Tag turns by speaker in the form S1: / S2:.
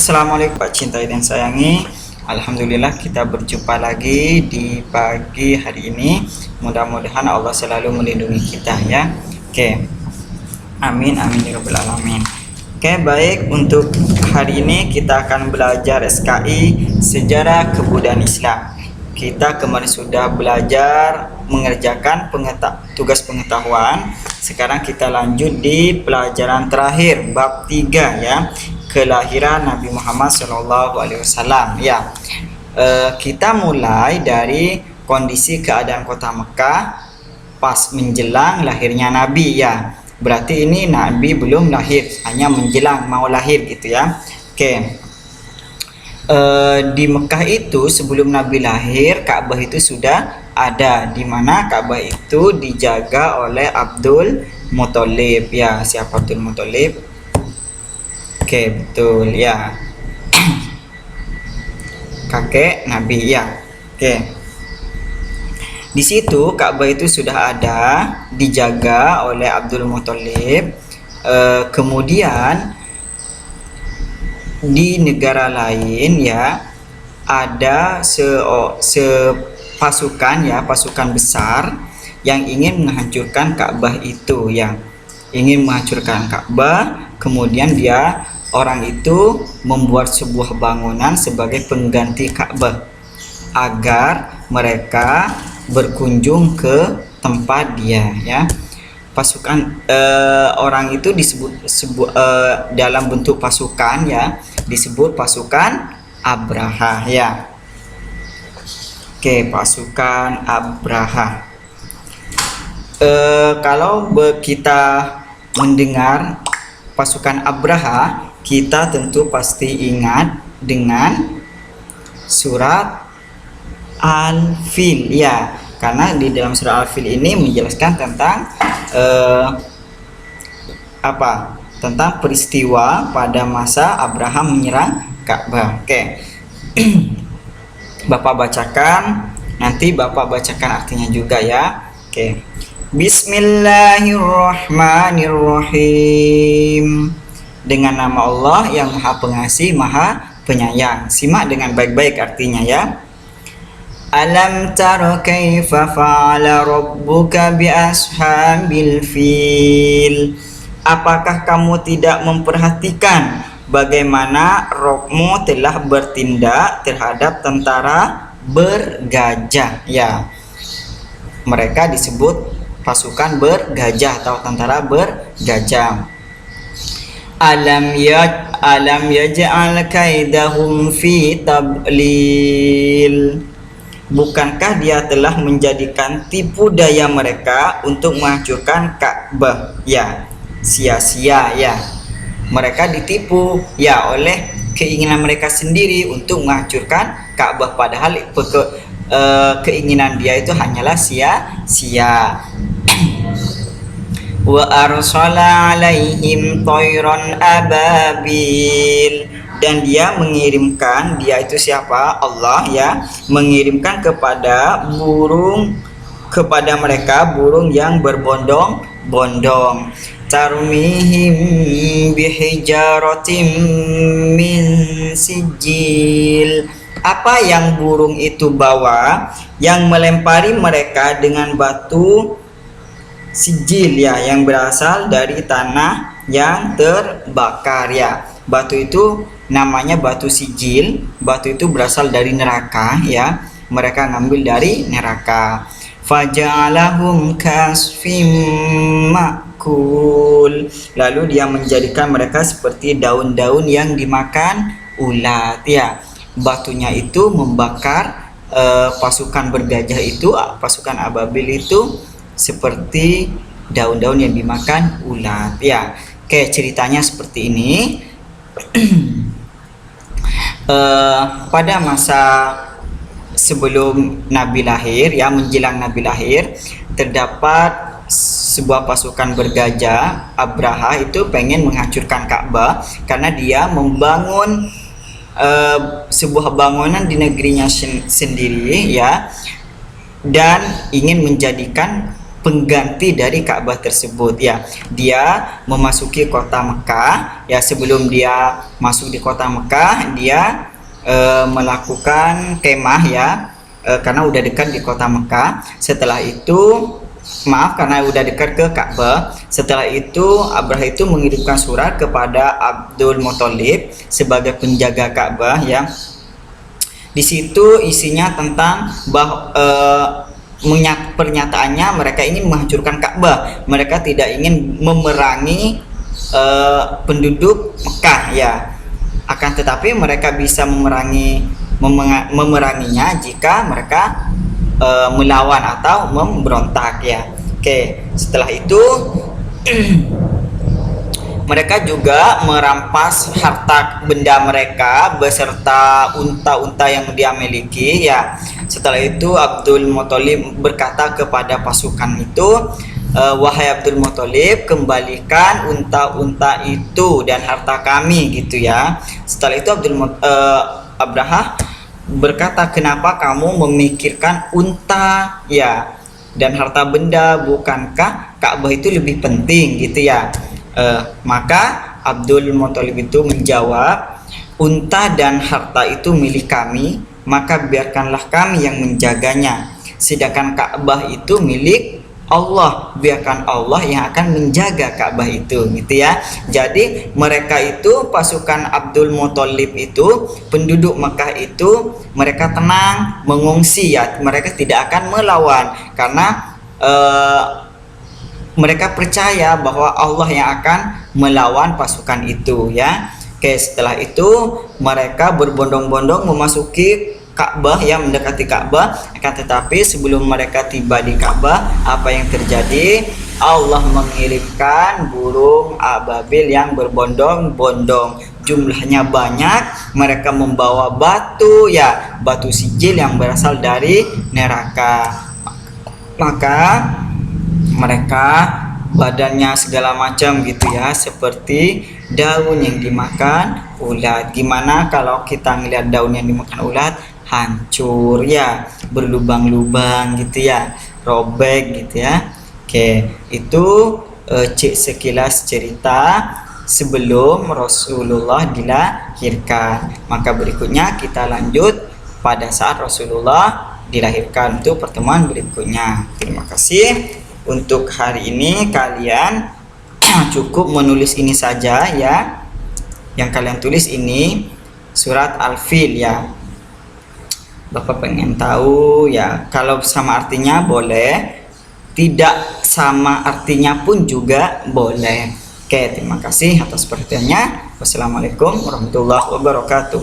S1: Assalamualaikum Pak cintai dan sayangi. Alhamdulillah kita berjumpa lagi di pagi hari ini. Mudah-mudahan Allah selalu melindungi kita ya. Oke. Amin amin ya rabbal alamin. Oke, baik, untuk hari ini kita akan belajar SKI Sejarah Kebudayaan Islam. Kita kemarin sudah belajar mengerjakan tugas pengetahuan. Sekarang kita lanjut di pelajaran terakhir bab 3 ya. Kelahiran Nabi Muhammad SAW ya. Kita mulai dari kondisi keadaan kota Mekah pas menjelang lahirnya Nabi ya. Berarti ini Nabi belum lahir, hanya menjelang mau lahir gitu ya. Oke. Di Mekah itu sebelum Nabi lahir, Ka'bah itu sudah ada, di mana Ka'bah itu dijaga oleh Abdul Muthalib ya. Siapa Abdul Muthalib? Oke, betul ya. Kakek Nabi ya. Oke. Di situ Ka'bah itu sudah ada, dijaga oleh Abdul Muthalib. Kemudian di negara lain ya ada pasukan besar yang ingin menghancurkan Ka'bah itu ya. Ingin menghancurkan Ka'bah, kemudian orang itu membuat sebuah bangunan sebagai pengganti Ka'bah agar mereka berkunjung ke tempat dia ya. Pasukan orang itu disebut dalam bentuk pasukan ya, disebut pasukan Abraha ya. Oke, pasukan Abraha. Kalau kita mendengar pasukan Abraha, kita tentu pasti ingat dengan surat Al-Fil ya, karena di dalam surah Al-Fil ini menjelaskan tentang tentang peristiwa pada masa Abraham menyerang Ka'bah. Oke. Bapak bacakan, nanti Bapak bacakan artinya juga ya. Oke. Bismillahirrahmanirrahim. Dengan nama Allah yang Maha Pengasih, Maha Penyayang. Simak dengan baik-baik artinya ya. Alam tara kaifa fa'ala rabbuka bi ashabil fil. Apakah kamu tidak memperhatikan bagaimana Rabbmu telah bertindak terhadap tentara bergajah ya. Mereka disebut pasukan bergajah atau tentara bergajah. Alam yaj'al kaidahum fi tablil. Bukankah dia telah menjadikan tipu daya mereka untuk menghancurkan Ka'bah ya, sia-sia ya. Mereka ditipu ya oleh keinginan mereka sendiri untuk menghancurkan Ka'bah, padahal keinginan dia itu hanyalah sia-sia. Wa arsala alaihim tayran ababil. Dan dia mengirimkan, dia itu siapa? Allah ya, mengirimkan kepada mereka burung yang berbondong-bondong. Tarmihim bihijaratim min sijil. Apa yang burung itu bawa? Yang melempari mereka dengan batu sijil ya, yang berasal dari tanah yang terbakar ya. Batu itu namanya batu sijil. Batu itu berasal dari neraka ya. Mereka ngambil dari neraka. Faja'alahum kasfim makul. Lalu dia menjadikan mereka seperti daun-daun yang dimakan ulat ya. Batunya itu membakar pasukan bergajah itu, pasukan ababil itu seperti daun-daun yang dimakan ulat ya. Oke, ceritanya seperti ini. Pada masa sebelum Nabi lahir ya, menjelang Nabi lahir, terdapat sebuah pasukan bergajah. Abraha itu pengen menghancurkan Ka'bah karena dia membangun sebuah bangunan di negerinya sendiri ya, dan ingin menjadikan pengganti dari Ka'bah tersebut ya. Dia memasuki kota Mekah ya, sebelum dia masuk di kota Mekah dia melakukan kemah ya, karena udah dekat di kota Mekah. Setelah itu karena udah dekat ke Ka'bah. Setelah itu Abraha itu mengirimkan surat kepada Abdul Muthalib sebagai penjaga Ka'bah ya. Di situ isinya tentang pernyataannya mereka ingin menghancurkan Ka'bah. Mereka tidak ingin memerangi penduduk Mekah ya. Akan tetapi mereka bisa memeranginya jika mereka melawan atau memberontak ya. Oke, setelah itu mereka juga merampas harta benda mereka beserta unta-unta yang dia miliki ya. Setelah itu Abdul Muthalib berkata kepada pasukan itu, wahai Abdul Muthalib, kembalikan unta-unta itu dan harta kami gitu ya. Setelah itu Abraha berkata, kenapa kamu memikirkan unta ya dan harta benda, bukankah Ka'bah itu lebih penting gitu ya. Maka Abdul Muthalib itu menjawab, unta dan harta itu milik kami, maka biarkanlah kami yang menjaganya, sedangkan Ka'bah itu milik Allah, biarkan Allah yang akan menjaga Ka'bah itu gitu ya. Jadi mereka itu, pasukan Abdul Muthalib itu, penduduk Mekah itu, mereka tenang mengungsi ya, mereka tidak akan melawan karena mereka percaya bahwa Allah yang akan melawan pasukan itu ya. Oke, setelah itu mereka berbondong-bondong memasuki Ka'bah yang mendekati Ka'bah. Akan tetapi sebelum mereka tiba di Ka'bah, apa yang terjadi? Allah mengirimkan burung ababil yang berbondong-bondong, jumlahnya banyak. Mereka membawa batu ya, batu sijil yang berasal dari neraka. Maka mereka badannya segala macam gitu ya, seperti daun yang dimakan ulat. Gimana kalau kita ngelihat daun yang dimakan ulat? Hancur ya, berlubang-lubang gitu ya, robek gitu ya. Oke, itu sekilas cerita sebelum Rasulullah dilahirkan. Maka berikutnya kita lanjut pada saat Rasulullah dilahirkan untuk pertemuan berikutnya. Terima kasih. Untuk hari ini kalian cukup menulis ini saja ya. Yang kalian tulis ini surat Al-Fil ya. Bapak pengen tahu ya, kalau sama artinya boleh, tidak sama artinya pun juga boleh. Oke, terima kasih atas perhatiannya. Wassalamualaikum warahmatullahi wabarakatuh.